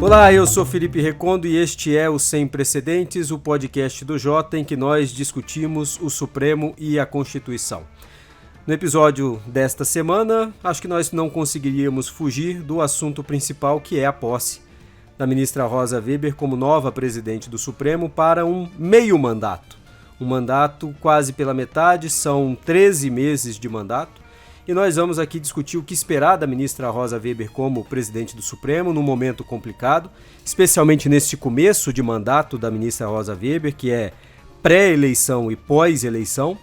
Olá, eu sou Felipe Recondo e este é o Sem Precedentes, o podcast do Jota em que nós discutimos o Supremo e a Constituição. No episódio desta semana, acho que nós não conseguiríamos fugir do assunto principal, que é a posse da ministra Rosa Weber como nova presidente do Supremo para um meio mandato. Um mandato quase pela metade, são 13 meses de mandato. E nós vamos aqui discutir o que esperar da ministra Rosa Weber como presidente do Supremo num momento complicado, especialmente neste começo de mandato da ministra Rosa Weber, que é pré-eleição e pós-eleição.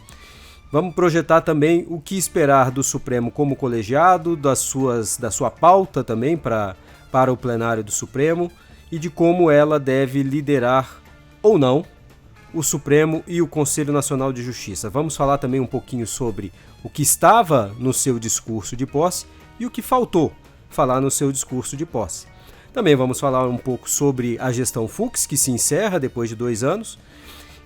Vamos projetar também o que esperar do Supremo como colegiado, da sua pauta também para o plenário do Supremo e de como ela deve liderar ou não o Supremo e o Conselho Nacional de Justiça. Vamos falar também um pouquinho sobre o que estava no seu discurso de posse e o que faltou falar no seu discurso de posse. Também vamos falar um pouco sobre a gestão Fux, que se encerra depois de 2 anos.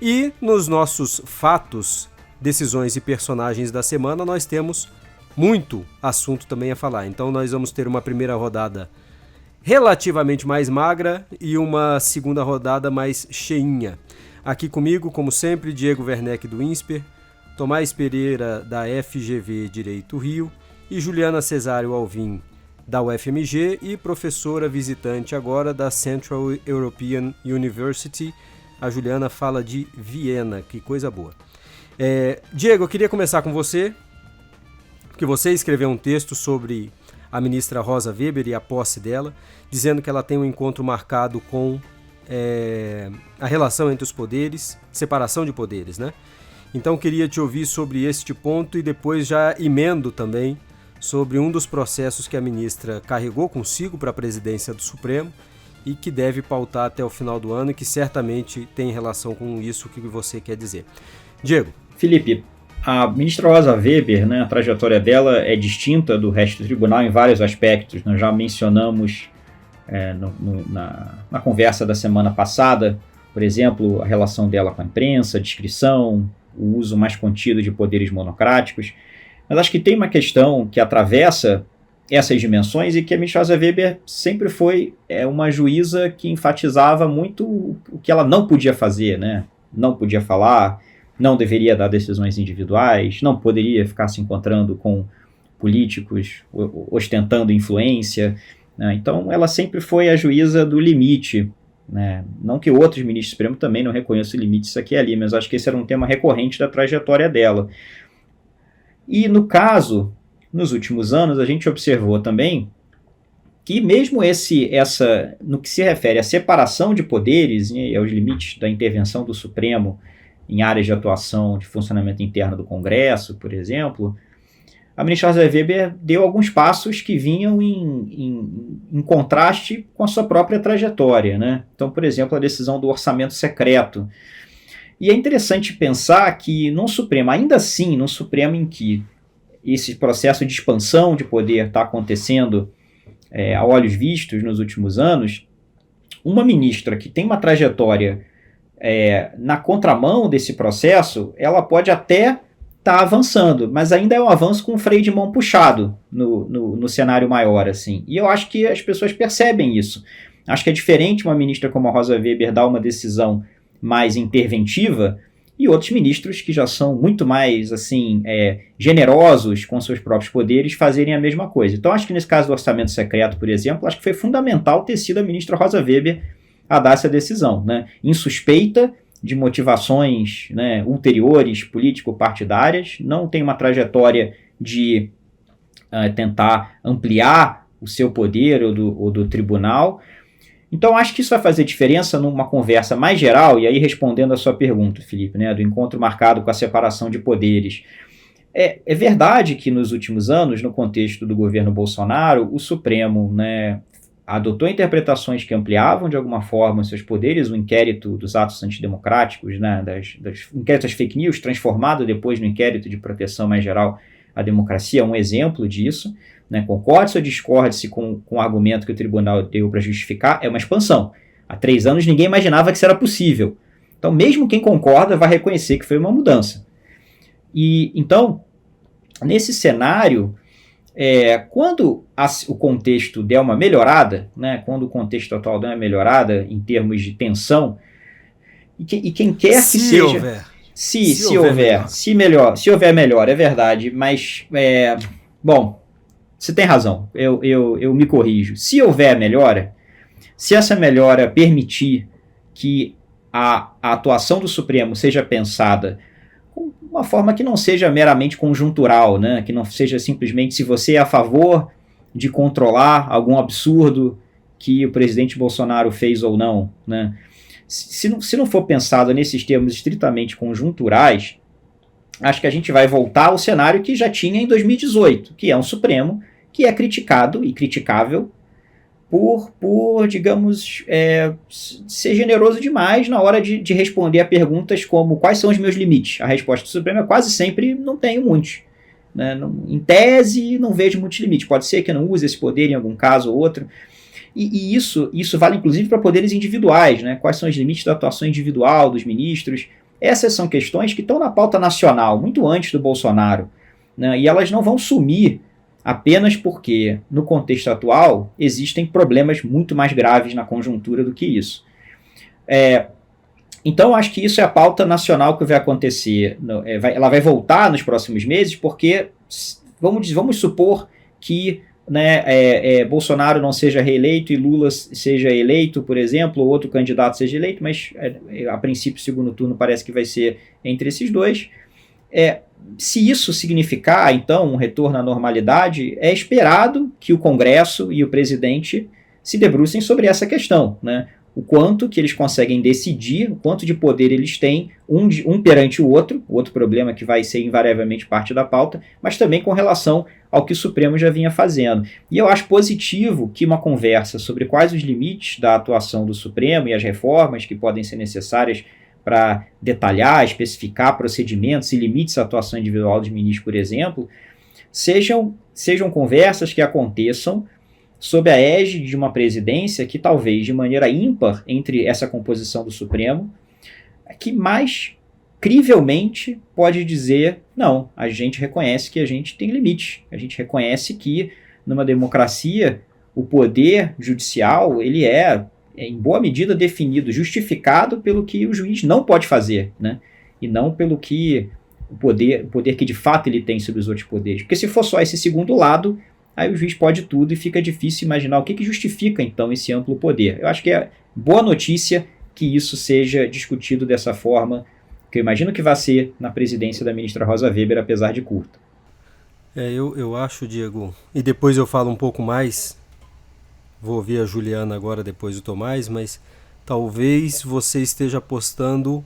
E nos nossos fatos, decisões e personagens da semana, nós temos muito assunto também a falar. Então nós vamos ter uma primeira rodada relativamente mais magra e uma segunda rodada mais cheinha. Aqui comigo, como sempre, Diego Werneck do INSPER, Tomás Pereira da FGV Direito Rio e Juliana Cesário Alvim da UFMG e professora visitante agora da Central European University. A Juliana fala de Viena, que coisa boa. Diego, eu queria começar com você, porque você escreveu um texto sobre a ministra Rosa Weber e a posse dela, dizendo que ela tem um encontro marcado com a relação entre os poderes, separação de poderes, né? Então queria te ouvir sobre este ponto e depois já emendo também sobre um dos processos que a ministra carregou consigo para a presidência do Supremo e que deve pautar até o final do ano e que certamente tem relação com isso que você quer dizer. Diego. Felipe, a ministra Rosa Weber, né, a trajetória dela é distinta do resto do tribunal em vários aspectos. Nós já mencionamos na conversa da semana passada, por exemplo, a relação dela com a imprensa, a discrição, o uso mais contido de poderes monocráticos. Mas acho que tem uma questão que atravessa essas dimensões e que a ministra Rosa Weber sempre foi uma juíza que enfatizava muito o que ela não podia fazer, né? Não podia falar, não deveria dar decisões individuais, não poderia ficar se encontrando com políticos ostentando influência, né? Então ela sempre foi a juíza do limite, né? Não que outros ministros do Supremo também não reconheçam limites aqui e ali, mas acho que esse era um tema recorrente da trajetória dela. E no caso, nos últimos anos, a gente observou também que mesmo no que se refere à separação de poderes e aos limites da intervenção do Supremo em áreas de atuação de funcionamento interno do Congresso, por exemplo, a ministra Rosa Weber deu alguns passos que vinham em contraste com a sua própria trajetória, né? Então, por exemplo, a decisão do orçamento secreto. E é interessante pensar que no Supremo, ainda assim, no Supremo em que esse processo de expansão de poder está acontecendo a olhos vistos nos últimos anos, uma ministra que tem uma trajetória na contramão desse processo, ela pode até está avançando, mas ainda é um avanço com o freio de mão puxado no cenário maior, assim. E eu acho que as pessoas percebem isso. Acho que é diferente uma ministra como a Rosa Weber dar uma decisão mais interventiva e outros ministros que já são muito mais assim, generosos com seus próprios poderes fazerem a mesma coisa. Então acho que nesse caso do orçamento secreto, por exemplo, acho que foi fundamental ter sido a ministra Rosa Weber a dar essa decisão, né? Insuspeita de motivações, né, ulteriores, político-partidárias, não tem uma trajetória de tentar ampliar o seu poder ou do tribunal. Então, acho que isso vai fazer diferença numa conversa mais geral, e aí respondendo a sua pergunta, Felipe, né, do encontro marcado com a separação de poderes. É verdade que nos últimos anos, no contexto do governo Bolsonaro, o Supremo, né, adotou interpretações que ampliavam de alguma forma seus poderes, o inquérito dos atos antidemocráticos, né, das inquéritos fake news, transformado depois no inquérito de proteção mais geral à democracia, é um exemplo disso, né, concorde-se ou discorde-se com o argumento que o tribunal deu para justificar, é uma expansão. Há 3 anos ninguém imaginava que isso era possível. Então, mesmo quem concorda vai reconhecer que foi uma mudança. E, então, nesse cenário, Quando o contexto der uma melhorada, né, quando o contexto atual der uma melhorada em termos de tensão, e quem quer que seja... Houver. Se houver melhor, é verdade, mas, bom, você tem razão, eu me corrijo. Se houver melhora, se essa melhora permitir que a atuação do Supremo seja pensada de uma forma que não seja meramente conjuntural, né? Que não seja simplesmente se você é a favor de controlar algum absurdo que o presidente Bolsonaro fez ou não, né? Se não for pensado nesses termos estritamente conjunturais, acho que a gente vai voltar ao cenário que já tinha em 2018, que é um Supremo que é criticado e criticável por digamos, ser generoso demais na hora de responder a perguntas como quais são os meus limites. A resposta do Supremo é quase sempre não tenho muitos. Né? Em tese, não vejo muitos limites. Pode ser que eu não use esse poder em algum caso ou outro. E isso vale inclusive para poderes individuais. Né? Quais são os limites da atuação individual dos ministros? Essas são questões que estão na pauta nacional, muito antes do Bolsonaro. Né? E elas não vão sumir apenas porque, no contexto atual, existem problemas muito mais graves na conjuntura do que isso. Então, acho que isso é a pauta nacional que vai acontecer. Ela vai voltar nos próximos meses, porque vamos supor que, né, Bolsonaro não seja reeleito e Lula seja eleito, por exemplo, ou outro candidato seja eleito, mas a princípio o segundo turno parece que vai ser entre esses dois. Se isso significar, então, um retorno à normalidade, é esperado que o Congresso e o presidente se debrucem sobre essa questão, né? O quanto que eles conseguem decidir, o quanto de poder eles têm, um perante o outro problema que vai ser invariavelmente parte da pauta, mas também com relação ao que o Supremo já vinha fazendo. E eu acho positivo que uma conversa sobre quais os limites da atuação do Supremo e as reformas que podem ser necessárias para detalhar, especificar procedimentos e limites à atuação individual dos ministros, por exemplo, sejam conversas que aconteçam sob a égide de uma presidência que talvez de maneira ímpar entre essa composição do Supremo, que mais crivelmente pode dizer, não, a gente reconhece que a gente tem limites, a gente reconhece que numa democracia o poder judicial ele é em boa medida definido, justificado pelo que o juiz não pode fazer, né? E não pelo que o poder que de fato ele tem sobre os outros poderes. Porque se for só esse segundo lado, aí o juiz pode tudo e fica difícil imaginar o que justifica então esse amplo poder. Eu acho que é boa notícia que isso seja discutido dessa forma, que eu imagino que vai ser na presidência da ministra Rosa Weber, apesar de curta. Eu acho, Diego, e depois eu falo um pouco mais. Vou ouvir a Juliana agora, depois do Tomás, mas talvez você esteja apostando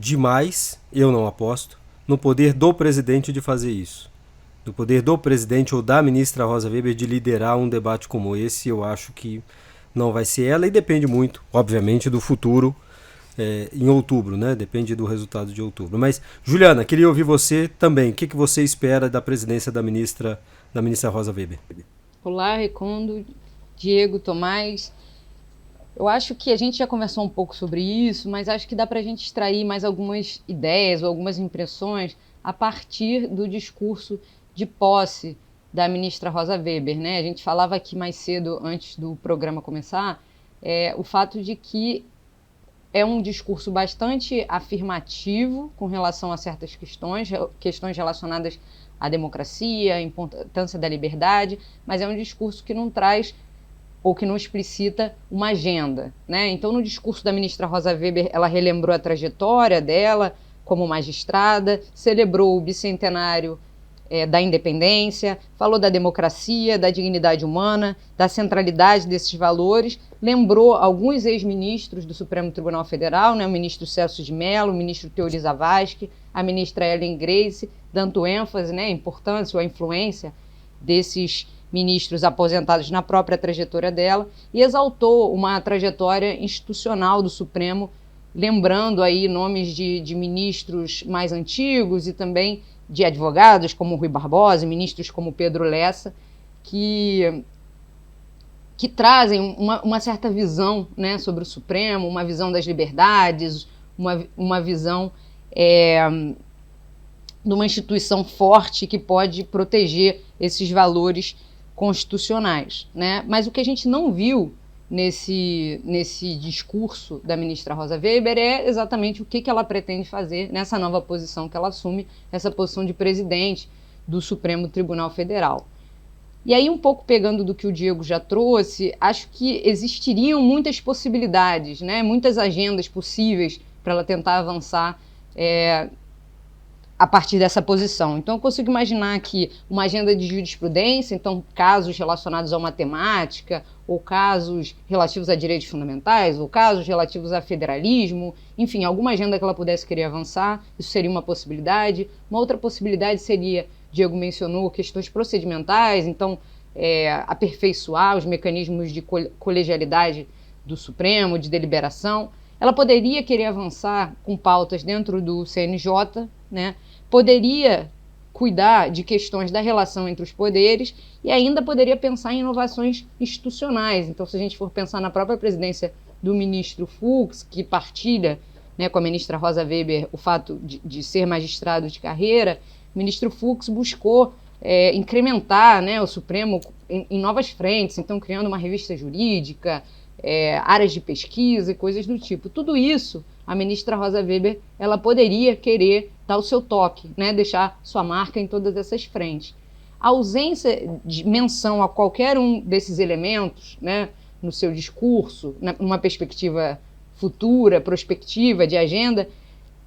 demais, eu não aposto, no poder do presidente de fazer isso. No poder do presidente ou da ministra Rosa Weber de liderar um debate como esse. Eu acho que não vai ser ela e depende muito, obviamente, do futuro em outubro, né? Depende do resultado de outubro. Mas, Juliana, queria ouvir você também. O que você espera da presidência da ministra Rosa Weber? Olá, Recondo, Diego, Tomás. Eu acho que a gente já conversou um pouco sobre isso, mas acho que dá para a gente extrair mais algumas ideias ou algumas impressões a partir do discurso de posse da ministra Rosa Weber, né? A gente falava aqui mais cedo, antes do programa começar, o fato de que é um discurso bastante afirmativo com relação a certas questões relacionadas à democracia, à importância da liberdade, mas é um discurso que não traz ou que não explicita uma agenda, né? Então, no discurso da ministra Rosa Weber, ela relembrou a trajetória dela como magistrada, celebrou o bicentenário da independência, falou da democracia, da dignidade humana, da centralidade desses valores, lembrou alguns ex-ministros do Supremo Tribunal Federal, né, o ministro Celso de Mello, o ministro Teori Zavascki, a ministra Ellen Grace, dando ênfase, né, a importância ou a influência desses ministros aposentados na própria trajetória dela, e exaltou uma trajetória institucional do Supremo, lembrando aí nomes de ministros mais antigos e também de advogados como Rui Barbosa, ministros como Pedro Lessa, que trazem uma certa visão, né, sobre o Supremo, uma visão das liberdades, uma visão de uma instituição forte que pode proteger esses valores constitucionais, né? Mas o que a gente não viu nesse discurso da ministra Rosa Weber é exatamente o que ela pretende fazer nessa nova posição que ela assume, essa posição de presidente do Supremo Tribunal Federal. E aí, um pouco pegando do que o Diego já trouxe, acho que existiriam muitas possibilidades, né? Muitas agendas possíveis para ela tentar avançar a partir dessa posição. Então, eu consigo imaginar aqui uma agenda de jurisprudência, então casos relacionados à matemática, ou casos relativos a direitos fundamentais, ou casos relativos a federalismo, enfim, alguma agenda que ela pudesse querer avançar, isso seria uma possibilidade. Uma outra possibilidade seria, Diego mencionou, questões procedimentais, então aperfeiçoar os mecanismos de colegialidade do Supremo, de deliberação. Ela poderia querer avançar com pautas dentro do CNJ, né? Poderia cuidar de questões da relação entre os poderes e ainda poderia pensar em inovações institucionais. Então, se a gente for pensar na própria presidência do ministro Fux, que partilha, né, com a ministra Rosa Weber o fato de ser magistrado de carreira, o ministro Fux buscou incrementar, né, o Supremo em novas frentes, então criando uma revista jurídica, áreas de pesquisa e coisas do tipo. Tudo isso, a ministra Rosa Weber, ela poderia querer dar o seu toque, né, deixar sua marca em todas essas frentes. A ausência de menção a qualquer um desses elementos, né, no seu discurso, numa perspectiva futura, prospectiva, de agenda,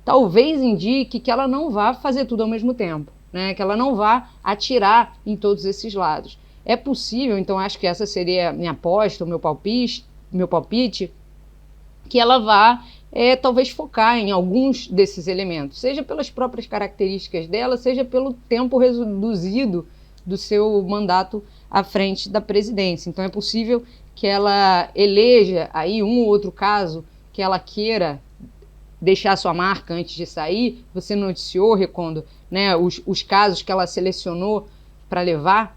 talvez indique que ela não vá fazer tudo ao mesmo tempo, né, que ela não vá atirar em todos esses lados. É possível, então acho que essa seria a minha aposta, o meu palpite, que ela vá talvez focar em alguns desses elementos, seja pelas próprias características dela, seja pelo tempo reduzido do seu mandato à frente da presidência. Então é possível que ela eleja aí um ou outro caso que ela queira deixar sua marca antes de sair. Você noticiou, Recondo, né, os casos que ela selecionou para levar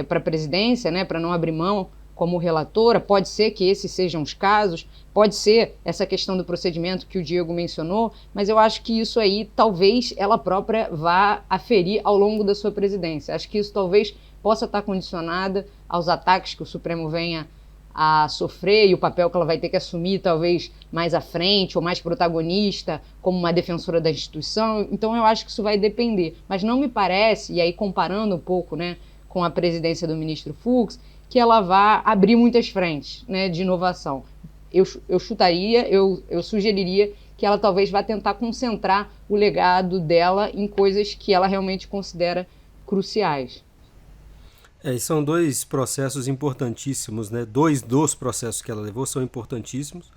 para a presidência, né, para não abrir mão como relatora. Pode ser que esses sejam os casos, pode ser essa questão do procedimento que o Diego mencionou, mas eu acho que isso aí talvez ela própria vá aferir ao longo da sua presidência. Acho que isso talvez possa estar condicionada aos ataques que o Supremo venha a sofrer e o papel que ela vai ter que assumir talvez mais à frente ou mais protagonista como uma defensora da instituição. Então eu acho que isso vai depender, mas não me parece, e aí comparando um pouco, né, com a presidência do ministro Fux, que ela vá abrir muitas frentes, né, de inovação. Eu chutaria, eu sugeriria que ela talvez vá tentar concentrar o legado dela em coisas que ela realmente considera cruciais. E são dois processos importantíssimos, né? Dois dos processos que ela levou são importantíssimos.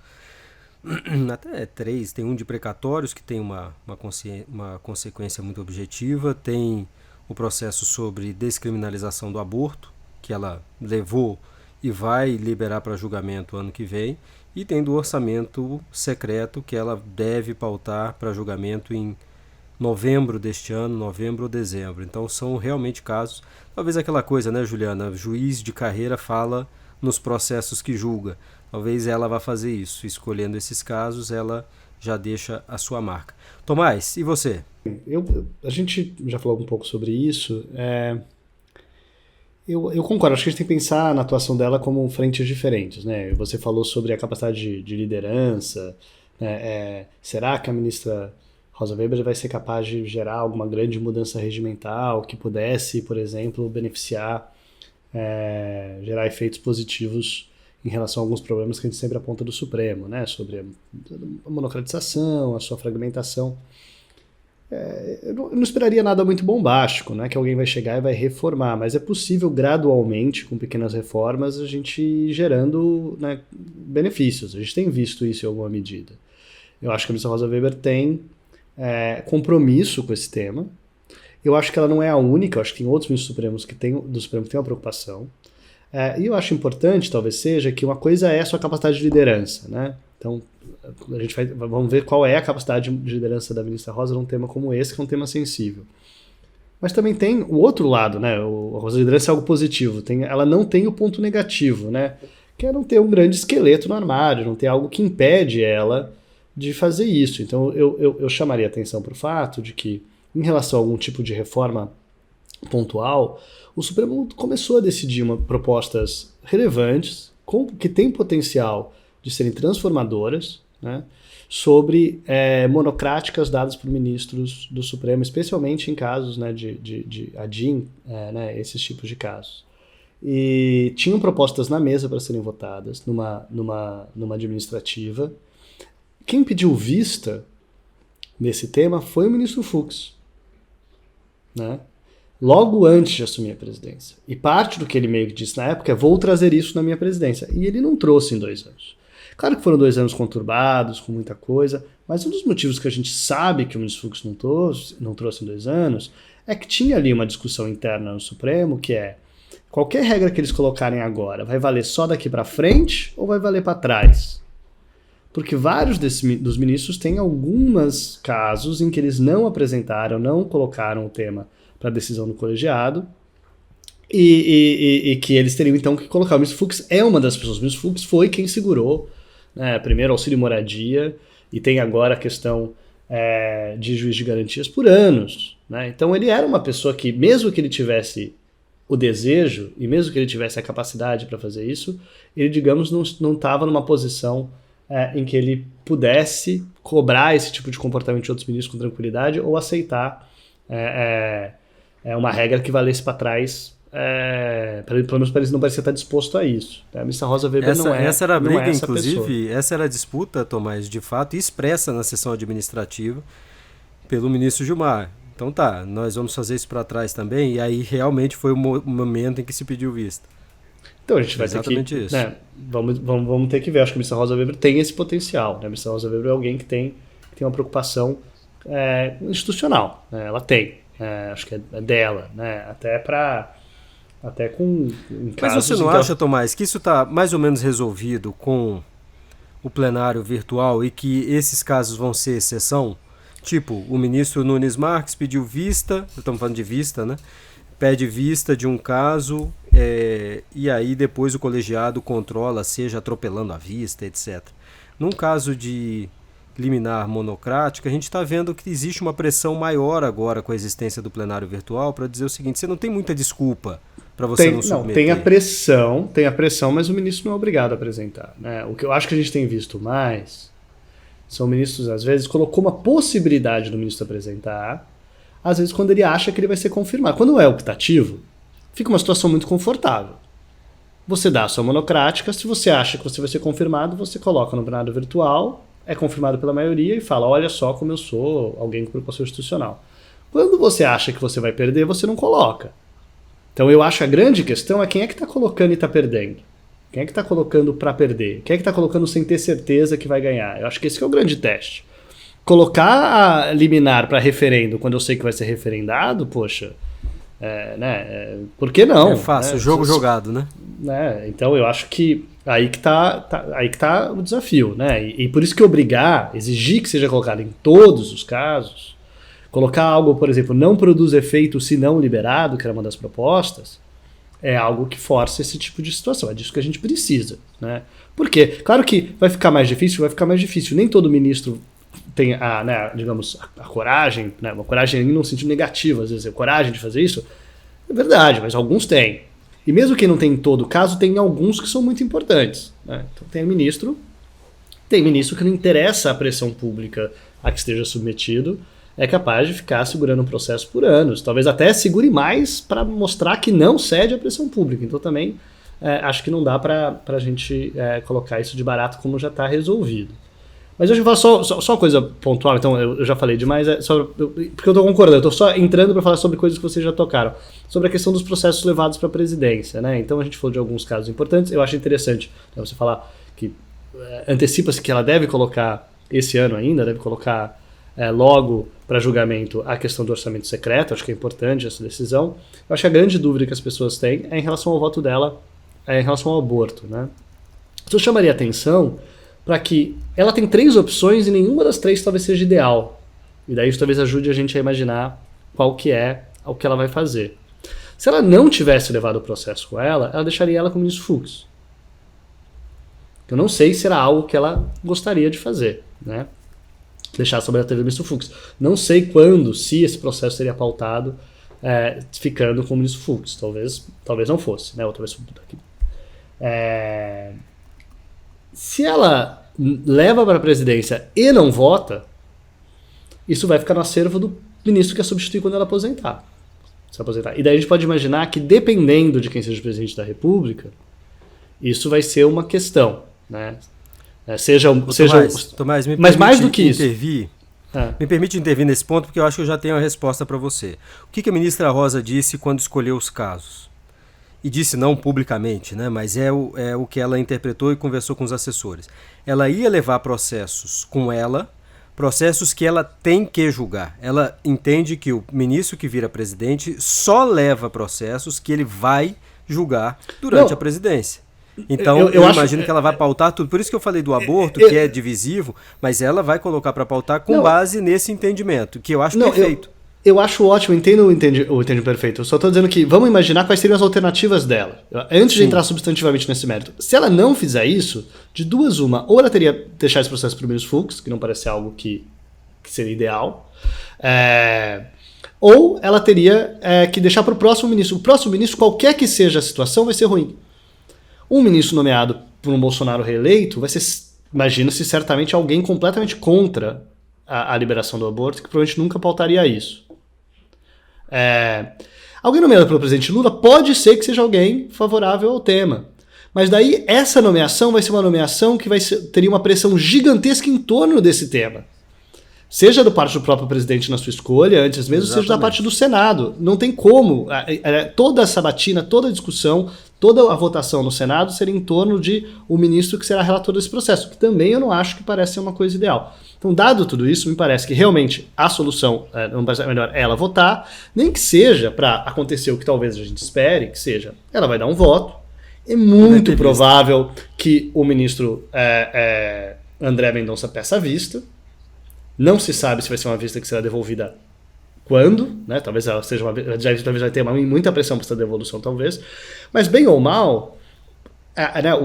Até três, tem um de precatórios, que tem uma consequência muito objetiva, tem o processo sobre descriminalização do aborto, que ela levou e vai liberar para julgamento ano que vem, e tem do orçamento secreto, que ela deve pautar para julgamento em novembro deste ano, novembro ou dezembro. Então são realmente casos, talvez aquela coisa, né, Juliana, juiz de carreira fala nos processos que julga. Talvez ela vá fazer isso, escolhendo esses casos, ela já deixa a sua marca. Tomás, e você? A gente já falou um pouco sobre isso. Eu concordo, acho que a gente tem que pensar na atuação dela como frentes diferentes, né? Você falou sobre a capacidade de liderança, né? Será que a ministra Rosa Weber vai ser capaz de gerar alguma grande mudança regimental que pudesse, por exemplo, beneficiar, gerar efeitos positivos em relação a alguns problemas que a gente sempre aponta do Supremo, né? Sobre a monocratização, a sua fragmentação. Eu não esperaria nada muito bombástico, né, que alguém vai chegar e vai reformar, mas é possível gradualmente, com pequenas reformas, a gente ir gerando, né, benefícios. A gente tem visto isso em alguma medida. Eu acho que a ministra Rosa Weber tem compromisso com esse tema. Eu acho que ela não é a única, eu acho que tem outros ministros supremos do Supremo que têm uma preocupação. E eu acho importante, talvez seja, que uma coisa é a sua capacidade de liderança, né? Então, vamos ver qual é a capacidade de liderança da ministra Rosa num tema como esse, que é um tema sensível. Mas também tem o outro lado, né? A liderança é algo positivo. Ela não tem o ponto negativo, né? Que é não ter um grande esqueleto no armário, não ter algo que impede ela de fazer isso. Então, eu chamaria atenção para o fato de que em relação a algum tipo de reforma pontual, o Supremo começou a decidir propostas relevantes, que têm potencial de serem transformadoras, né, sobre monocráticas dadas por ministros do Supremo, especialmente em casos, né, de ADIM, né, esses tipos de casos. E tinham propostas na mesa para serem votadas numa administrativa. Quem pediu vista nesse tema foi o ministro Fux, né? Logo antes de assumir a presidência. E parte do que ele meio que disse na época é: vou trazer isso na minha presidência. E ele não trouxe em 2 anos. Claro que foram 2 anos conturbados, com muita coisa, mas um dos motivos que a gente sabe que o ministro Fux não trouxe em 2 anos é que tinha ali uma discussão interna no Supremo, que é: qualquer regra que eles colocarem agora vai valer só daqui para frente ou vai valer para trás? Porque vários dos ministros têm alguns casos em que eles não apresentaram, não colocaram o tema para decisão do colegiado, e que eles teriam então que colocar. O ministro Fux é uma das pessoas. O ministro Fux foi quem segurou, né, primeiro auxílio moradia, e tem agora a questão de juiz de garantias por anos, né? Então ele era uma pessoa que, mesmo que ele tivesse o desejo, e mesmo que ele tivesse a capacidade para fazer isso, ele, digamos, não estava numa posição em que ele pudesse cobrar esse tipo de comportamento de outros ministros com tranquilidade, ou aceitar uma regra que valesse para trás, pelo menos para ele não parecer estar disposto a isso. A ministra Rosa Weber essa era a briga, essa inclusive, pessoa. Essa era a disputa, Tomás, de fato, expressa na sessão administrativa pelo ministro Gilmar. Então tá, nós vamos fazer isso para trás também, e aí realmente foi o momento em que se pediu vista. Então a gente vai exatamente ter que... isso. Né, vamos ter que ver. Acho que a ministra Rosa Weber tem esse potencial. Né? A ministra Rosa Weber é alguém que tem uma preocupação institucional. Né? Ela tem. Acho que é dela. Né? Até com... Mas você não acha, Tomás, que isso está mais ou menos resolvido com o plenário virtual e que esses casos vão ser exceção? Tipo, o ministro Nunes Marques pediu vista, estamos falando de vista, né? Pede vista de um caso, e aí depois o colegiado controla, seja atropelando a vista, etc. Num caso de liminar monocrática, a gente está vendo que existe uma pressão maior agora com a existência do plenário virtual para dizer o seguinte: você não tem muita desculpa para você não submeter. Não, tem a pressão, mas o ministro não é obrigado a apresentar. Né? O que eu acho que a gente tem visto mais são ministros, às vezes, colocou uma possibilidade do ministro apresentar, às vezes quando ele acha que ele vai ser confirmado. Quando é optativo, fica uma situação muito confortável. Você dá a sua monocrática, se você acha que você vai ser confirmado, você coloca no plenário virtual, é confirmado pela maioria e fala: olha só como eu sou alguém com preocupação institucional. Quando você acha que você vai perder, você não coloca. Então eu acho que a grande questão é quem é que está colocando e está perdendo. Quem é que está colocando para perder? Quem é que está colocando sem ter certeza que vai ganhar? Eu acho que esse que é o grande teste. Colocar a liminar para referendo quando eu sei que vai ser referendado, poxa, por que não? É fácil, jogo jogado, né? Então eu acho que aí que tá o desafio, né? E por isso que exigir que seja colocado em todos os casos, colocar algo, por exemplo, não produz efeito se não liberado, que era uma das propostas, é algo que força esse tipo de situação. É disso que a gente precisa, né? Porque, claro que vai ficar mais difícil. Nem todo ministro tem a coragem, né? Uma coragem no sentido negativo, às vezes, a coragem de fazer isso. É verdade, mas alguns têm. E mesmo quem não tem em todo caso, tem alguns que são muito importantes, né? Então tem ministro que não interessa a pressão pública a que esteja submetido, é capaz de ficar segurando um processo por anos. Talvez até segure mais para mostrar que não cede à pressão pública. Então também acho que não dá para a gente colocar isso de barato como já está resolvido. Mas eu vou falar só uma coisa pontual, então eu já falei demais, porque eu estou concordando, eu estou só entrando para falar sobre coisas que vocês já tocaram, sobre a questão dos processos levados para a presidência, né? Então a gente falou de alguns casos importantes, eu acho interessante, né, você falar que antecipa-se que ela deve colocar esse ano ainda, deve colocar logo para julgamento a questão do orçamento secreto, acho que é importante essa decisão. Eu acho que a grande dúvida que as pessoas têm é em relação ao voto dela, em relação ao aborto, né? Eu chamaria atenção para que ela tem 3 opções e nenhuma das 3 talvez seja ideal. E daí isso talvez ajude a gente a imaginar qual que é o que ela vai fazer. Se ela não tivesse levado o processo com ela deixaria ela com o ministro Fux. Eu não sei se era algo que ela gostaria de fazer, né? deixar sobre a TV do ministro Fux. Não sei quando, se esse processo seria pautado ficando com o ministro Fux. Talvez não fosse, né? Ou talvez se ela leva para a presidência e não vota, isso vai ficar no acervo do ministro que a substitui quando ela aposentar. Se aposentar. E daí a gente pode imaginar que, dependendo de quem seja o presidente da República, isso vai ser uma questão, né? Tomás, mas mais do que isso. Me permite intervir nesse ponto, porque eu acho que eu já tenho a resposta para você. O que a ministra Rosa disse quando escolheu os casos? E disse não publicamente, né? Mas é o que ela interpretou e conversou com os assessores. Ela ia levar processos com ela, processos que ela tem que julgar. Ela entende que o ministro que vira presidente só leva processos que ele vai julgar durante a presidência. Então, eu imagino que ela vai pautar tudo. Por isso que eu falei do aborto, que é divisivo, mas ela vai colocar para pautar com base nesse entendimento, que eu acho perfeito. Eu acho ótimo, entendo perfeito. Eu só estou dizendo que vamos imaginar quais seriam as alternativas dela. Antes de entrar substantivamente nesse mérito. Se ela não fizer isso, de duas uma, ou ela teria que deixar esse processo para o ministro Fux, que não parece algo que seria ideal, ou ela teria que deixar para o próximo ministro. O próximo ministro, qualquer que seja a situação, vai ser ruim. Um ministro nomeado por um Bolsonaro reeleito vai ser, imagina-se, certamente alguém completamente contra a liberação do aborto, que provavelmente nunca pautaria isso. Alguém nomeado pelo presidente Lula pode ser que seja alguém favorável ao tema. Mas daí essa nomeação vai ser uma nomeação que teria uma pressão gigantesca em torno desse tema. Seja da parte do próprio presidente na sua escolha, antes mesmo, seja da parte do Senado. Não tem como. Toda a sabatina, toda a discussão, toda a votação no Senado seria em torno de o ministro que será relator desse processo, que também eu não acho que parece ser uma coisa ideal. Então, dado tudo isso, me parece que realmente a solução, não parece melhor ela votar, nem que seja para acontecer o que talvez a gente espere, que seja, ela vai dar um voto. É muito provável que o ministro André Mendonça peça a vista. Não se sabe se vai ser uma vista que será devolvida quando, né? Talvez ela seja talvez vai ter muita pressão para essa devolução, talvez. Mas bem ou mal,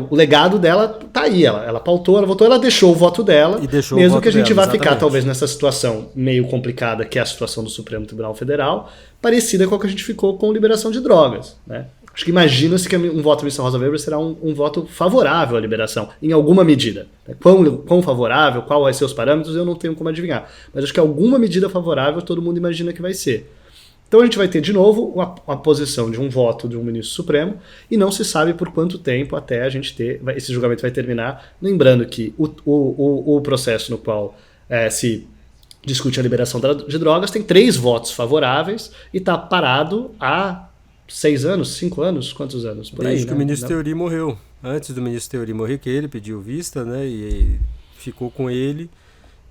o legado dela tá aí. Ela pautou, ela votou, ela deixou o voto dela. Mesmo que a gente vá ficar talvez nessa situação meio complicada, que é a situação do Supremo Tribunal Federal, parecida com a que a gente ficou com liberação de drogas, né? Acho que imagina-se que um voto do ministro Rosa Weber será um voto favorável à liberação, em alguma medida. Quão favorável, qual vai ser os parâmetros, eu não tenho como adivinhar. Mas acho que alguma medida favorável todo mundo imagina que vai ser. Então a gente vai ter de novo uma posição de um voto de um ministro supremo e não se sabe por quanto tempo até a gente ter, esse julgamento vai terminar. Lembrando que o processo no qual se discute a liberação de drogas tem 3 votos favoráveis e está parado há 6 anos, 5 anos, quantos anos? Por Desde aí, que o ministro Teori morreu. Antes do ministro Teori morrer, que ele pediu vista, né? E ficou com ele.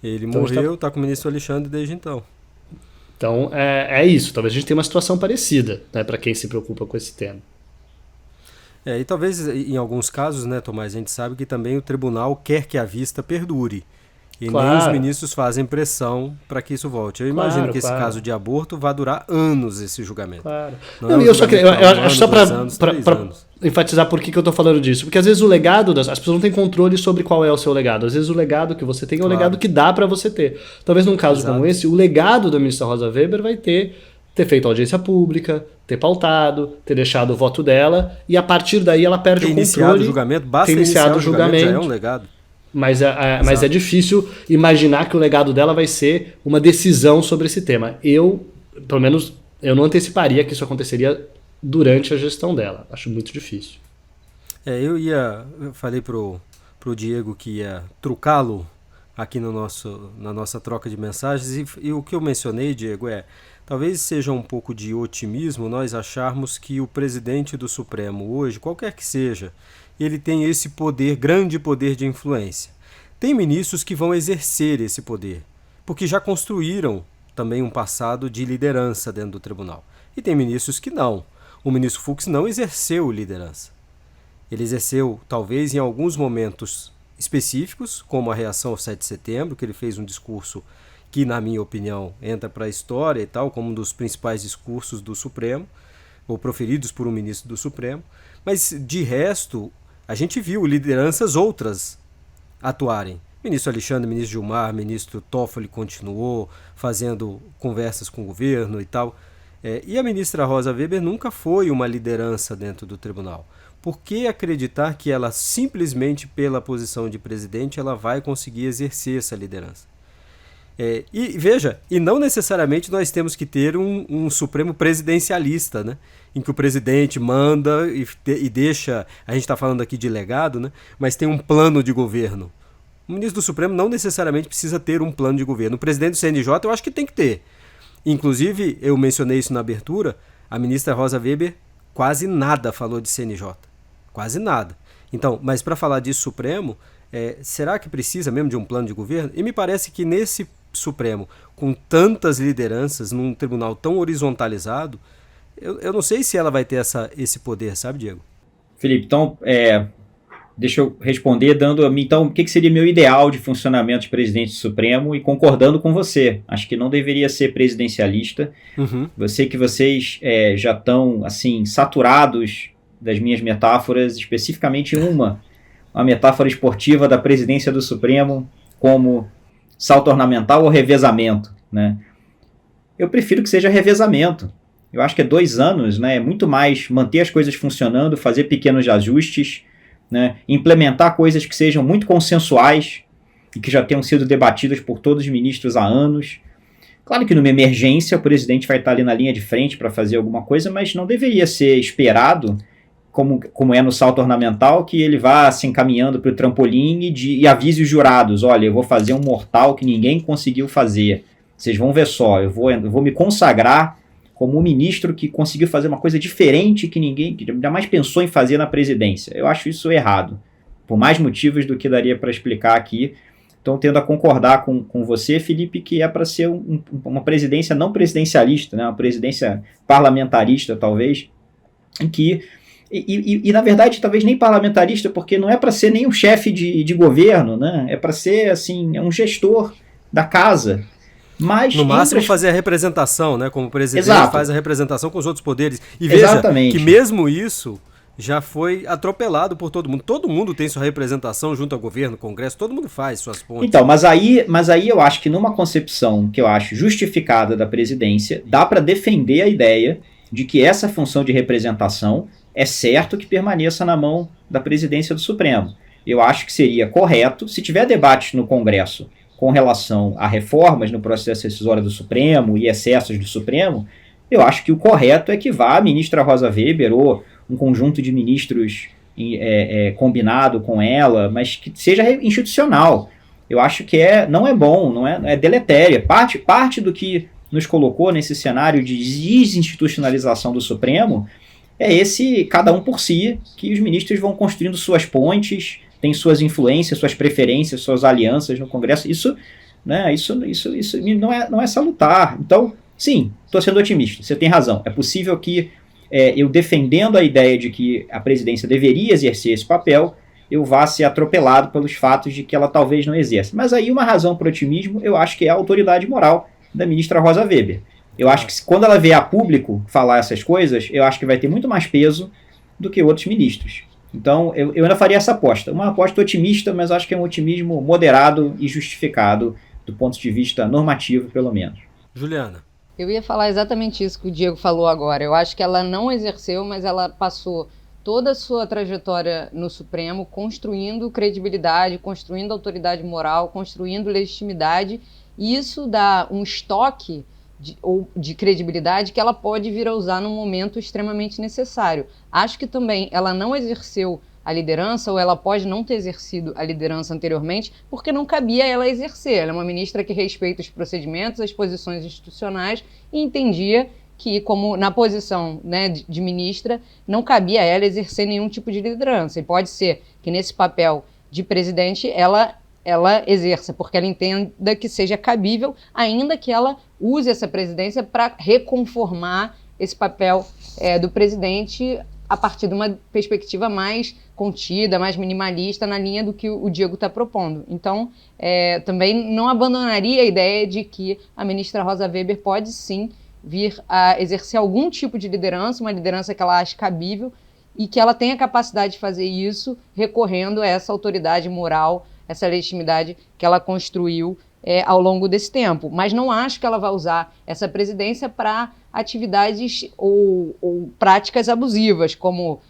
Ele então morreu, está com o ministro Alexandre desde então. Então é isso. Talvez a gente tenha uma situação parecida, né, para quem se preocupa com esse tema. E talvez em alguns casos, né, Tomás, a gente sabe que também o tribunal quer que a vista perdure. E nem os ministros fazem pressão para que isso volte. Eu imagino que esse caso de aborto vai durar anos, esse julgamento. Claro. Eu acho só para enfatizar por que eu estou falando disso. Porque às vezes o legado, as pessoas não têm controle sobre qual é o seu legado. Às vezes o legado que você tem é o legado que dá para você ter. Talvez num caso como esse, o legado da ministra Rosa Weber vai ter feito audiência pública, ter pautado, ter deixado o voto dela, e a partir daí ela perde o controle. Iniciado o julgamento, basta iniciar o julgamento, já é um legado. Mas é difícil imaginar que o legado dela vai ser uma decisão sobre esse tema. Pelo menos, eu não anteciparia que isso aconteceria durante a gestão dela. Acho muito difícil. Eu falei pro Diego que ia trucá-lo aqui na nossa troca de mensagens, e o que eu mencionei, Diego, talvez seja um pouco de otimismo nós acharmos que o presidente do Supremo hoje, qualquer que seja, ele tem esse poder, grande poder de influência. Tem ministros que vão exercer esse poder, porque já construíram também um passado de liderança dentro do tribunal. E tem ministros que não. O ministro Fux não exerceu liderança. Ele exerceu, talvez, em alguns momentos específicos, como a reação ao 7 de setembro, que ele fez um discurso que, na minha opinião, entra para a história e tal, como um dos principais discursos do Supremo, ou proferidos por um ministro do Supremo. Mas, de resto, a gente viu lideranças outras atuarem. Ministro Alexandre, ministro Gilmar, ministro Toffoli continuou fazendo conversas com o governo e tal. E a ministra Rosa Weber nunca foi uma liderança dentro do tribunal. Por que acreditar que ela, simplesmente pela posição de presidente, ela vai conseguir exercer essa liderança? E veja, e não necessariamente nós temos que ter um Supremo presidencialista, né? Em que o presidente manda e deixa, a gente está falando aqui de legado, né? Mas tem um plano de governo. O ministro do Supremo não necessariamente precisa ter um plano de governo. O presidente do CNJ eu acho que tem que ter. Inclusive, eu mencionei isso na abertura, a ministra Rosa Weber quase nada falou de CNJ. Quase nada. Então, mas para falar disso Supremo, será que precisa mesmo de um plano de governo? E me parece que nesse Supremo, com tantas lideranças, num tribunal tão horizontalizado, eu não sei se ela vai ter esse poder, sabe, Diego? Felipe, então, deixa eu responder dando a mim, então, o que seria meu ideal de funcionamento de presidente do Supremo e concordando com você. Acho que não deveria ser presidencialista. Uhum. Eu sei que vocês já estão, assim, saturados das minhas metáforas, especificamente uma metáfora esportiva da presidência do Supremo como salto ornamental ou revezamento, né? Eu prefiro que seja revezamento. Eu acho que 2 anos, né, é muito mais manter as coisas funcionando, fazer pequenos ajustes, né, implementar coisas que sejam muito consensuais e que já tenham sido debatidas por todos os ministros há anos. Claro que numa emergência o presidente vai estar ali na linha de frente para fazer alguma coisa, mas não deveria ser esperado, como é no salto ornamental, que ele vá se encaminhando para o trampolim e avise os jurados, olha, eu vou fazer um mortal que ninguém conseguiu fazer. Vocês vão ver só, eu vou me consagrar como um ministro que conseguiu fazer uma coisa diferente que ninguém jamais pensou em fazer na presidência. Eu acho isso errado, por mais motivos do que daria para explicar aqui. Então, tendo a concordar com você, Felipe, que é para ser uma presidência não presidencialista, né, uma presidência parlamentarista, talvez, em que E, na verdade, talvez nem parlamentarista, porque não é para ser nem um chefe de governo, né? É para ser, assim, um gestor da casa. Mas no máximo fazer a representação, né? Como o presidente faz a representação com os outros poderes. E veja que mesmo isso já foi atropelado por todo mundo. Todo mundo tem sua representação junto ao governo, Congresso, todo mundo faz suas pontes. Então, mas aí eu acho que numa concepção que eu acho justificada da presidência, dá para defender a ideia de que essa função de representação é certo que permaneça na mão da presidência do Supremo. Eu acho que seria correto, se tiver debate no Congresso com relação a reformas no processo decisório do Supremo e excessos do Supremo, eu acho que o correto é que vá a ministra Rosa Weber ou um conjunto de ministros combinado com ela, mas que seja institucional. Eu acho que não é bom, não é deletério. Parte do que nos colocou nesse cenário de desinstitucionalização do Supremo é esse cada um por si, que os ministros vão construindo suas pontes, têm suas influências, suas preferências, suas alianças no Congresso. Isso não é salutar. Então, sim, estou sendo otimista, você tem razão. É possível que eu, defendendo a ideia de que a presidência deveria exercer esse papel, eu vá ser atropelado pelos fatos de que ela talvez não exerça. Mas aí uma razão para o otimismo, eu acho que é a autoridade moral da ministra Rosa Weber. Eu acho que quando ela vier a público falar essas coisas, eu acho que vai ter muito mais peso do que outros ministros. Então, eu ainda faria essa aposta. Uma aposta otimista, mas acho que é um otimismo moderado e justificado do ponto de vista normativo, pelo menos. Juliana. Eu ia falar exatamente isso que o Diego falou agora. Eu acho que ela não exerceu, mas ela passou toda a sua trajetória no Supremo construindo credibilidade, construindo autoridade moral, construindo legitimidade. E isso dá um estoque de credibilidade que ela pode vir a usar num momento extremamente necessário. Acho que também ela não exerceu a liderança, ou ela pode não ter exercido a liderança anteriormente, porque não cabia ela exercer. Ela é uma ministra que respeita os procedimentos, as posições institucionais, e entendia que, como na posição, né, de ministra, não cabia a ela exercer nenhum tipo de liderança. E pode ser que nesse papel de presidente ela exerça, porque ela entenda que seja cabível, ainda que ela use essa presidência para reconformar esse papel do presidente a partir de uma perspectiva mais contida, mais minimalista, na linha do que o Diego está propondo. Então, também não abandonaria a ideia de que a ministra Rosa Weber pode sim vir a exercer algum tipo de liderança, uma liderança que ela acha cabível, e que ela tenha capacidade de fazer isso recorrendo a essa autoridade moral, essa legitimidade que ela construiu ao longo desse tempo. Mas não acho que ela vai usar essa presidência para atividades ou práticas abusivas, como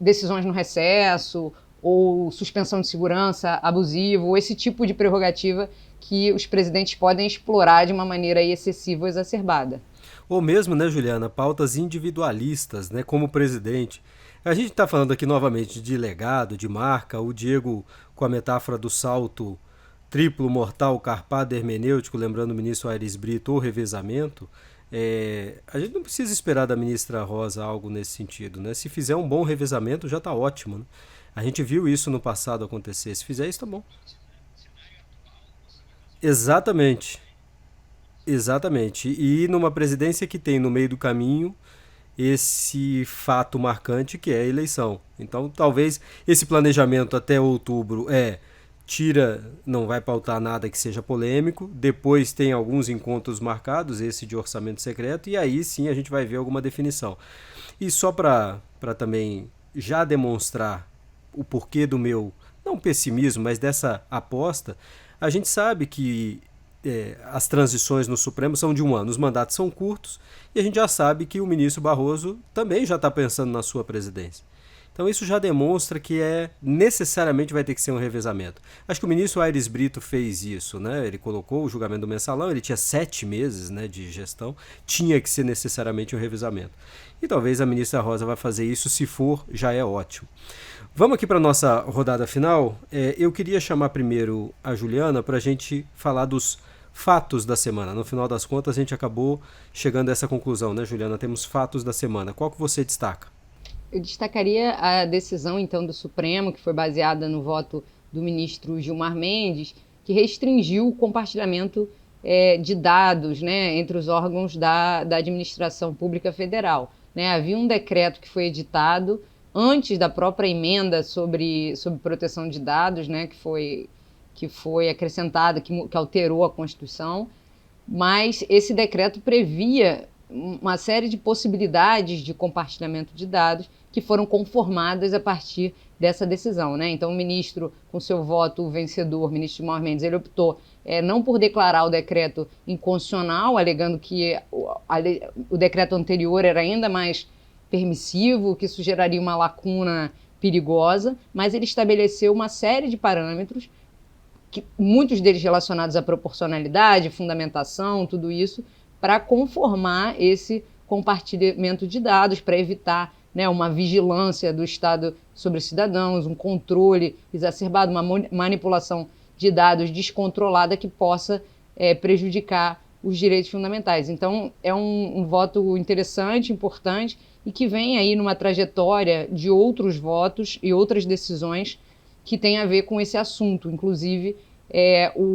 decisões no recesso, ou suspensão de segurança abusiva, ou esse tipo de prerrogativa que os presidentes podem explorar de uma maneira excessiva ou exacerbada. Ou mesmo, né, Juliana, pautas individualistas, né, como presidente. A gente está falando aqui novamente de legado, de marca, o Diego com a metáfora do salto triplo, mortal, carpado, hermenêutico, lembrando o ministro Aires Brito, ou revezamento. A gente não precisa esperar da ministra Rosa algo nesse sentido, né? Se fizer um bom revezamento, já está ótimo, né? A gente viu isso no passado acontecer. Se fizer isso, tá bom. Exatamente. Exatamente. E numa presidência que tem no meio do caminho esse fato marcante que é a eleição. Então, talvez esse planejamento até outubro tira, não vai pautar nada que seja polêmico, depois tem alguns encontros marcados, esse de orçamento secreto, e aí sim a gente vai ver alguma definição. E só para também já demonstrar o porquê do meu, não pessimismo, mas dessa aposta, a gente sabe que as transições no Supremo são de 1 ano, os mandatos são curtos, e a gente já sabe que o ministro Barroso também já está pensando na sua presidência. Então isso já demonstra que necessariamente vai ter que ser um revezamento. Acho que o ministro Aires Brito fez isso, né? Ele colocou o julgamento do mensalão, ele tinha 7 meses, né, de gestão, tinha que ser necessariamente um revezamento. E talvez a ministra Rosa vai fazer isso, se for, já é ótimo. Vamos aqui para a nossa rodada final. Eu queria chamar primeiro a Juliana para a gente falar dos fatos da semana. No final das contas, a gente acabou chegando a essa conclusão, né, Juliana? Temos fatos da semana. Qual que você destaca? Eu destacaria a decisão, então, do Supremo, que foi baseada no voto do ministro Gilmar Mendes, que restringiu o compartilhamento de dados, né, entre os órgãos da administração pública federal. Né? Havia um decreto que foi editado antes da própria emenda sobre proteção de dados, né, que foi acrescentada, que alterou a Constituição, mas esse decreto previa uma série de possibilidades de compartilhamento de dados que foram conformadas a partir dessa decisão, né? Então o ministro, com seu voto vencedor, o ministro Gilmar Mendes, ele optou não por declarar o decreto inconstitucional, alegando que o decreto anterior era ainda mais permissivo, que isso geraria uma lacuna perigosa, mas ele estabeleceu uma série de parâmetros, muitos deles relacionados à proporcionalidade, fundamentação, tudo isso, para conformar esse compartilhamento de dados, para evitar, né, uma vigilância do Estado sobre os cidadãos, um controle exacerbado, uma manipulação de dados descontrolada que possa prejudicar os direitos fundamentais. Então, é um voto interessante, importante, e que vem aí numa trajetória de outros votos e outras decisões que tem a ver com esse assunto, inclusive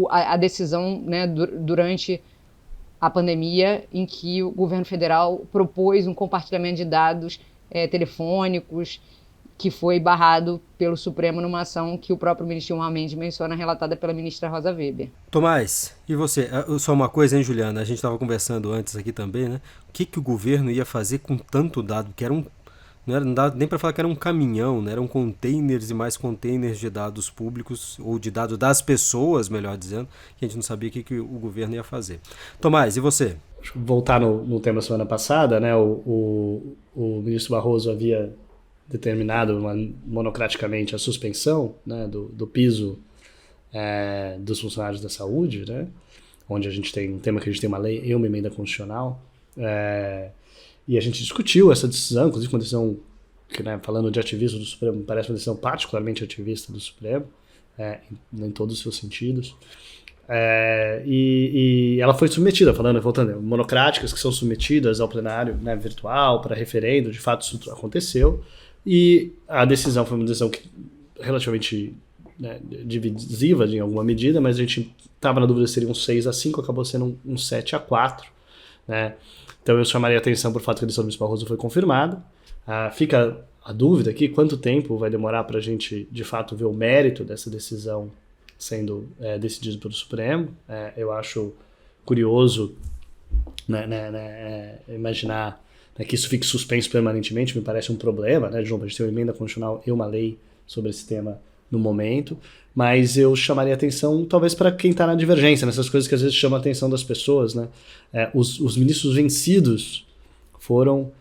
a decisão, né, durante a pandemia, em que o governo federal propôs um compartilhamento de dados telefônicos, que foi barrado pelo Supremo numa ação que o próprio ministro Gilmar Mendes menciona, relatada pela ministra Rosa Weber. Tomás, e você? Só uma coisa, hein, Juliana? A gente estava conversando antes aqui também, né? O que o governo ia fazer com tanto dado? Que não dá nem para falar que era um caminhão, né? Eram containers e mais containers de dados públicos, ou de dados das pessoas, melhor dizendo, que a gente não sabia o que o governo ia fazer. Tomás, e você? Voltar no tema da semana passada, né? O ministro Barroso havia determinado monocraticamente a suspensão, né, do piso dos funcionários da saúde, né? Onde a gente tem um tema que a gente tem uma lei e uma emenda constitucional. E a gente discutiu essa decisão, inclusive uma decisão que, né, falando de ativismo do Supremo, parece uma decisão particularmente ativista do Supremo, em todos os seus sentidos. E ela foi submetida, voltando, monocráticas que são submetidas ao plenário, né, virtual, para referendo, de fato isso aconteceu, e a decisão foi uma decisão relativamente, né, divisiva em alguma medida, mas a gente estava na dúvida se seria um 6-5, acabou sendo um 7-4, né? Então eu chamaria a atenção por fato que a decisão do ministro Barroso foi confirmada. Fica a dúvida aqui, quanto tempo vai demorar para a gente, de fato, ver o mérito dessa decisão sendo decidido pelo Supremo. Eu acho curioso, né, imaginar, né, que isso fique suspenso permanentemente, me parece um problema, né, João, a gente tem uma emenda constitucional e uma lei sobre esse tema no momento, mas eu chamaria atenção talvez para quem está na divergência, nessas coisas que às vezes chamam a atenção das pessoas, né? Os ministros vencidos foram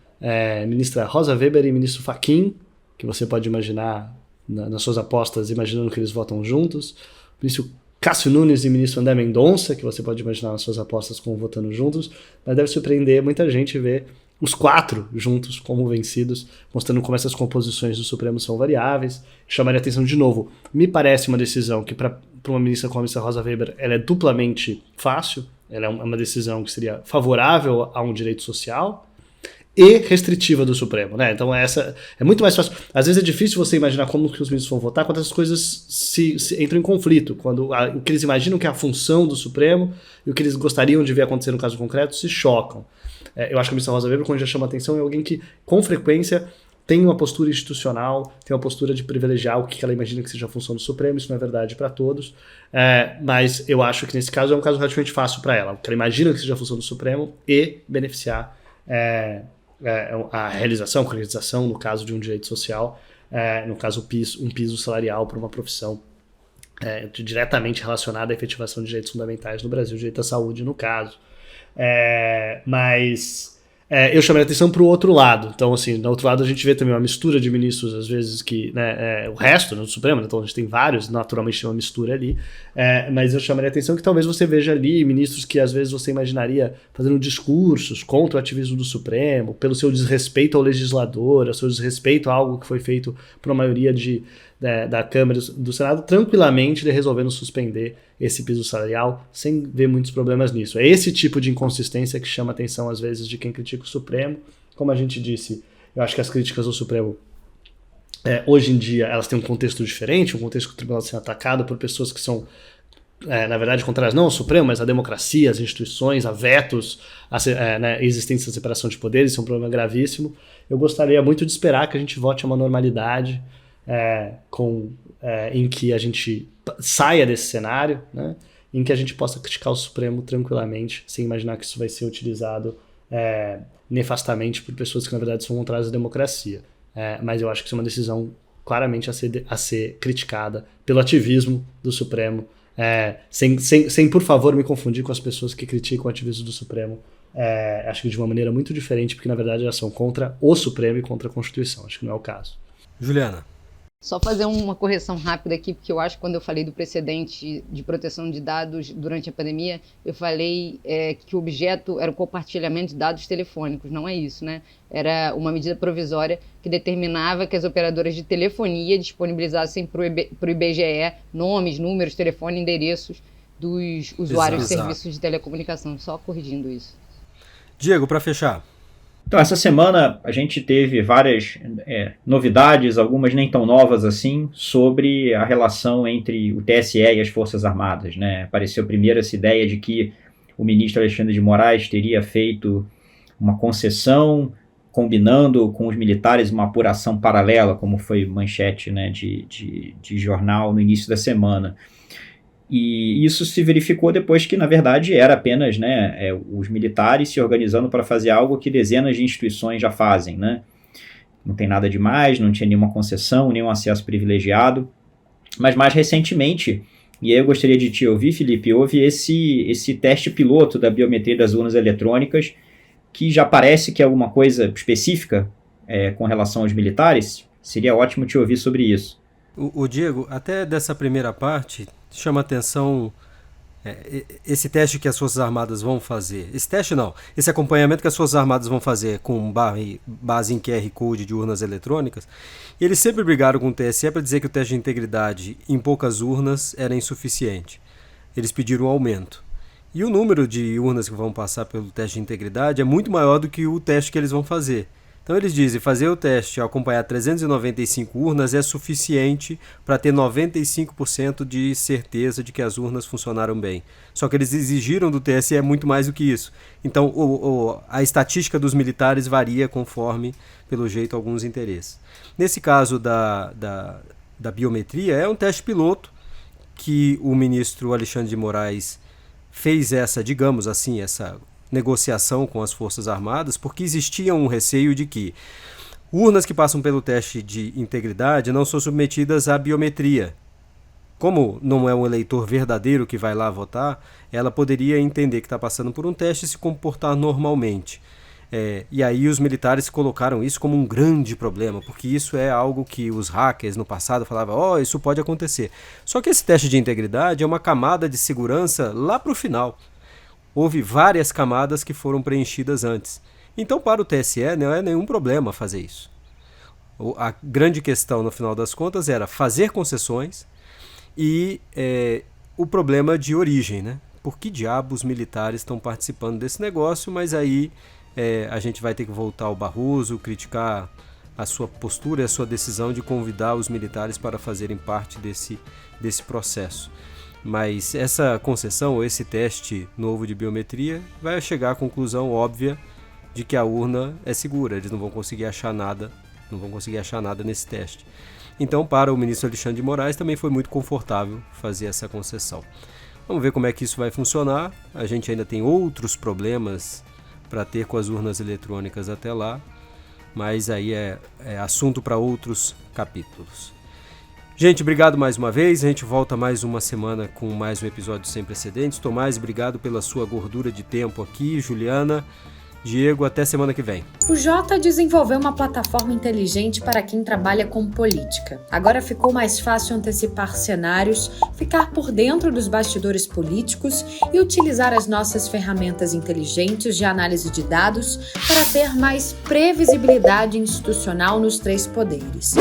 ministra Rosa Weber e ministro Fachin, que você pode imaginar nas suas apostas, imaginando que eles votam juntos, o ministro Cássio Nunes e o ministro André Mendonça, que você pode imaginar nas suas apostas como votando juntos, mas deve surpreender muita gente ver os 4 juntos como vencidos, mostrando como essas composições do Supremo são variáveis. Chamaria atenção de novo. Me parece uma decisão que para uma ministra como a ministra Rosa Weber, ela é duplamente fácil, ela é uma decisão que seria favorável a um direito social e restritiva do Supremo, né? Então essa é muito mais fácil. Às vezes é difícil você imaginar como que os ministros vão votar quando essas coisas se entram em conflito, quando o que eles imaginam que é a função do Supremo e o que eles gostariam de ver acontecer no caso concreto se chocam. Eu acho que a ministra Rosa Weber, quando já chama atenção, é alguém que, com frequência, tem uma postura institucional, tem uma postura de privilegiar o que ela imagina que seja a função do Supremo. Isso não é verdade para todos, mas eu acho que nesse caso é um caso relativamente fácil para ela, porque ela imagina que seja a função do Supremo e beneficiar a realização, concretização, no caso de um direito social, no caso um piso salarial para uma profissão diretamente relacionada à efetivação de direitos fundamentais no Brasil, direito à saúde no caso. Mas eu chamei a atenção para o outro lado. Então, assim, do outro lado a gente vê também uma mistura de ministros, às vezes, que o resto, no Supremo, então a gente tem vários, naturalmente tem uma mistura ali, mas eu chamaria a atenção que talvez você veja ali ministros que às vezes você imaginaria fazendo discursos contra o ativismo do Supremo, pelo seu desrespeito ao legislador, ao seu desrespeito a algo que foi feito por uma maioria da Câmara e do Senado, tranquilamente resolvendo suspender esse piso salarial sem ver muitos problemas nisso. É esse tipo de inconsistência que chama a atenção às vezes de quem critica o Supremo. Como a gente disse, eu acho que as críticas ao Supremo hoje em dia elas têm um contexto diferente, um contexto que o tribunal está sendo atacado por pessoas que são na verdade contrárias não ao Supremo, mas à democracia, às instituições, a vetos, a existência da separação de poderes. Isso é um problema gravíssimo. Eu gostaria muito de esperar que a gente vote a uma normalidade em que a gente saia desse cenário, né, em que a gente possa criticar o Supremo tranquilamente, sem imaginar que isso vai ser utilizado nefastamente por pessoas que na verdade são contrárias à democracia. Mas eu acho que isso é uma decisão claramente a ser criticada pelo ativismo do Supremo, sem por favor me confundir com as pessoas que criticam o ativismo do Supremo. Acho que de uma maneira muito diferente, porque na verdade elas são contra o Supremo e contra a Constituição. Acho que não é o caso. Juliana. Só fazer uma correção rápida aqui, porque eu acho que quando eu falei do precedente de proteção de dados durante a pandemia, eu falei que o objeto era o compartilhamento de dados telefônicos. Não é isso, né? Era uma medida provisória que determinava que as operadoras de telefonia disponibilizassem para o IBGE nomes, números, telefone, endereços dos usuários de serviços de telecomunicação. Só corrigindo isso. Diego, para fechar. Então, essa semana a gente teve várias novidades, algumas nem tão novas assim, sobre a relação entre o TSE e as Forças Armadas, né? Apareceu primeiro essa ideia de que o ministro Alexandre de Moraes teria feito uma concessão, combinando com os militares uma apuração paralela, como foi manchete, né, de jornal no início da semana. E isso se verificou depois que, na verdade, era apenas os militares se organizando para fazer algo que dezenas de instituições já fazem, né? Não tem nada demais, não tinha nenhuma concessão, nenhum acesso privilegiado. Mas mais recentemente, e aí eu gostaria de te ouvir, Felipe, houve esse teste piloto da biometria das urnas eletrônicas, que já parece que é alguma coisa específica com relação aos militares. Seria ótimo te ouvir sobre isso. O Diego, até dessa primeira parte, chama atenção esse teste que as Forças Armadas vão fazer. Esse teste não, esse acompanhamento que as Forças Armadas vão fazer com base em QR Code de urnas eletrônicas. E eles sempre brigaram com o TSE para dizer que o teste de integridade em poucas urnas era insuficiente. Eles pediram um aumento. E o número de urnas que vão passar pelo teste de integridade é muito maior do que o teste que eles vão fazer. Então eles dizem, fazer o teste ao acompanhar 395 urnas é suficiente para ter 95% de certeza de que as urnas funcionaram bem. Só que eles exigiram do TSE muito mais do que isso. Então a estatística dos militares varia conforme, pelo jeito, alguns interesses. Nesse caso da biometria, é um teste piloto que o ministro Alexandre de Moraes fez essa negociação com as Forças Armadas, porque existia um receio de que Urnas que passam pelo teste de integridade não são submetidas à biometria. Como não é um eleitor verdadeiro que vai lá votar, ela poderia entender que está passando por um teste e se comportar normalmente. E aí os militares colocaram isso como um grande problema, porque isso é algo que os hackers no passado falavam, isso pode acontecer. Só que esse teste de integridade é uma camada de segurança lá para o final. Houve várias camadas que foram preenchidas antes. Então, para o TSE, não é nenhum problema fazer isso. A grande questão, no final das contas, era fazer concessões e o problema de origem, né? Por que diabos os militares estão participando desse negócio? Mas aí a gente vai ter que voltar ao Barroso, criticar a sua postura e a sua decisão de convidar os militares para fazerem parte desse processo. Mas essa concessão, ou esse teste novo de biometria, vai chegar à conclusão óbvia de que a urna é segura, eles não vão conseguir achar nada nesse teste. Então, para o ministro Alexandre de Moraes, também foi muito confortável fazer essa concessão. Vamos ver como é que isso vai funcionar. A gente ainda tem outros problemas para ter com as urnas eletrônicas até lá, mas aí é assunto para outros capítulos. Gente, obrigado mais uma vez. A gente volta mais uma semana com mais um episódio sem precedentes. Tomás, obrigado pela sua gordura de tempo aqui. Juliana, Diego, até semana que vem. O Jota desenvolveu uma plataforma inteligente para quem trabalha com política. Agora ficou mais fácil antecipar cenários, ficar por dentro dos bastidores políticos e utilizar as nossas ferramentas inteligentes de análise de dados para ter mais previsibilidade institucional nos 3 poderes.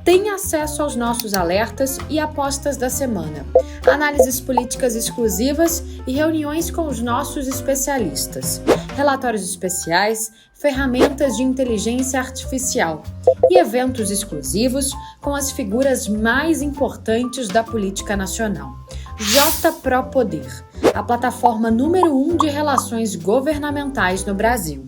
Tenha acesso aos nossos alertas e apostas da semana, análises políticas exclusivas e reuniões com os nossos especialistas, relatórios especiais, ferramentas de inteligência artificial e eventos exclusivos com as figuras mais importantes da política nacional. JProPoder, a plataforma número 1 de relações governamentais no Brasil.